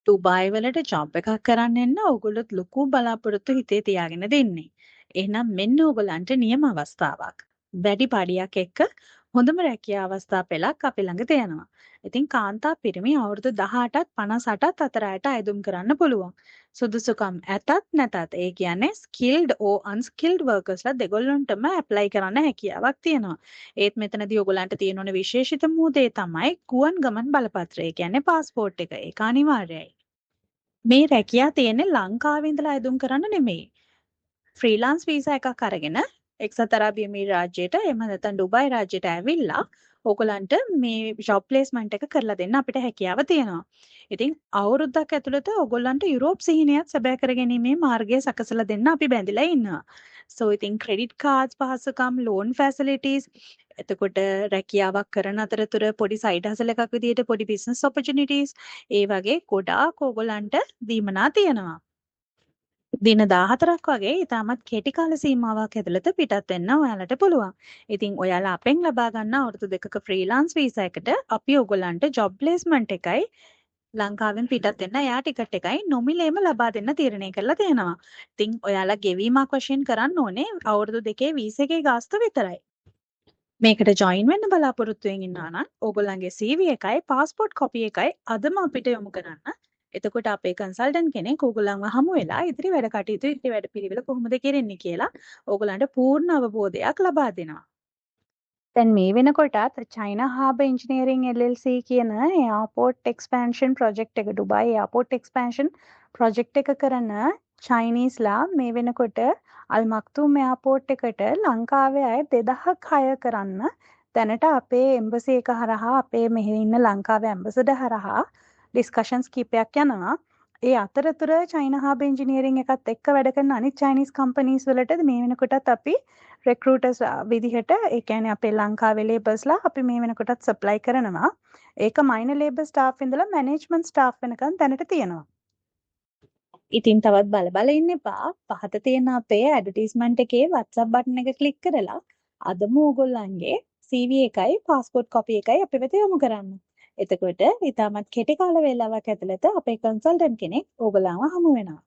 Dubai වලට job එකක් කරන්න එන්න ඕගොල්ලොත් ලොකු බලාපොරොත්තු හිතේ තියාගෙන දෙන්නේ. එහෙනම් මෙන්න ඕගොල්ලන්ට නියම අවස්ථාවක්. වැඩි පඩියක් එක්ක හොඳම රැකියා අවස්ථා පෙළක් අපි ළඟ තියෙනවා. ඉතින් කාන්තා පිරිමි අවුරුදු 18ත් 58ත් අතර අයට අයදුම් කරන්න පුළුවන්. සුදුසුකම් ඇතත් නැතත් ඒ කියන්නේ ස්කිල්ඩ් ඕ අන්ස්කිල්ඩ් වර්කර්ස්ලා දෙගොල්ලන්ටම ඇප්ලයි කරන්න හැකියාවක් තියෙනවා. ඒත් මෙතනදී ඔයගොල්ලන්ට තියෙන ඕන විශේෂිතම දේ තමයි ගුවන් ගමන් බලපත්‍රය. ඒ කියන්නේ પાස්පෝර්ට් එක. ඒක අනිවාර්යයි. මේ රැකියා තියෙන්නේ ලංකාවේ ඉඳලා අයදුම් කරන්න නෙමෙයි. ෆ්‍රීලාන්ස් වීසා එකක් අරගෙන එක්සත් අරාබි එමිරේට් රාජ්‍යයට එහෙම නැත්නම් ඩුබායි රාජ්‍යයට ඇවිල්ලා ඕගොල්ලන්ට මේ ජොබ් ප්ලේස්මන්ට් එක කරලා දෙන්න අපිට හැකියාව තියෙනවා. ඉතින් අවුරුද්දක් ඇතුළත ඕගොල්ලන්ට යුරෝප් සිහිනයත් සැබෑ කරගැනීමේ මාර්ගය සකසලා දෙන්න අපි බැඳිලා ඉන්නවා. So ඉතින් ක්‍රෙඩිට් කාඩ්ස් පහසුකම්, ලෝන් ෆැසිලිටිස්, එතකොට රැකියාවක් කරන අතරතුර පොඩි සයිඩ් හසල් එකක් විදිහට පොඩි බිස්නස් ඔපචුනිටිස්, ඒ වගේ ගොඩාක් ඕගොල්ලන්ට දීමනා තියෙනවා. දින 14ක් වගේ ඉතාමත් කෙටි කාල සීමාවක් ඇතුළත පිටත් වෙන්න ඔයාලට පුළුවන්. ඉතින් ඔයාලා අපෙන් ලබා ගන්න අවුරුදු 2ක ෆ්‍රීලාන්ස් වීසා එකට අපි ඔයගොල්ලන්ට ජොබ් ප්ලේස්මන්ට් එකයි ලංකාවෙන් පිටත් වෙන්න එයා ටිකට් එකයි නොමිලේම ලබා දෙන්න තීරණය කරලා තියෙනවා. ඉතින් ඔයාලා ගෙවීමක් වශයෙන් කරන්න ඕනේ අවුරුදු 2කේ වීසා එකේ ගාස්තු විතරයි. මේකට ජොයින් වෙන්න බලාපොරොත්තු වෙමින් ඉන්නවා නම් ඕගොල්ලන්ගේ CV එකයි પાස්පෝර්ට් කොපි එකයි අදම අපිට යොමු කරන්න. එතකොට අපේ කන්සල්ටන්ට් කෙනෙක් ඕගොල්ලන්ව හමු වෙලා ඉදිරි වැඩ කටයුතු ඉදිරි වැඩ පිළිවෙල කොහොමද කෙරෙන්නේ කියලා ඕගොල්ලන්ට පූර්ණ අවබෝධයක් ලබා දෙනවා. දැන් මේ වෙනකොටත් චයිනා හාබර් ඉන්ජිනියරිං LLC කියන එයාපෝට් එක්ස්පැන්ෂන් ප්‍රොජෙක්ට් එක ඩුබායි එයාපෝට් එක්ස්පැන්ෂන් ප්‍රොජෙක්ට් එක කරන චයිනීස්ලා මේ වෙනකොට අල් මක්තුම් එයාපෝට් එකට ලංකාවේ අය 2000ක් හයර් කරන්න දැනට අපේ එම්බසි එක හරහා අපේ මෙහි ඉන්න ලංකාවේ ඇම්බසඩර් හරහා ඩිස්කෂන්ස් කීපයක් යනවා. ඒ අතරතුර චයිනා හාබර් ඉන්ජිනියරිං එකත් එක්ක වැඩ කරන අනිත් චයිනීස් කම්පනීස් වලට මේ වෙනකොටත් අපි රෙක්රූටර්ස් විදිහට ඒ කියන්නේ අපේ ලංකාවේ ලේබර්ස්ලා අපි මේ වෙනකොටත් සප්ලයි කරනවා. ඒක මයිනර් ලේබර් ස්ටාෆ් ඉඳලා මැනේජ්මන්ට් ස්ටාෆ් වෙනකන් දැනට තියෙනවා. ඉතින් තවත් බල ඉන්න එපා. පහත තියෙන අපේ ඇඩ්වර්ටයිස්මන්ට් එකේ WhatsApp බටන් එක ක්ලික් කරලා අදම ඕගොල්ලන්ගේ CV එකයි પાස්පෝර්ට් කොපි එකයි අපේ වෙත යොමු කරන්න. එතකොට ඊටමත් කෙටි කාල වේලාවක් ඇතුළත අපේ කන්සල්ටන්ට් කෙනෙක් ඕගොල්ලන්ව හමු වෙනවා.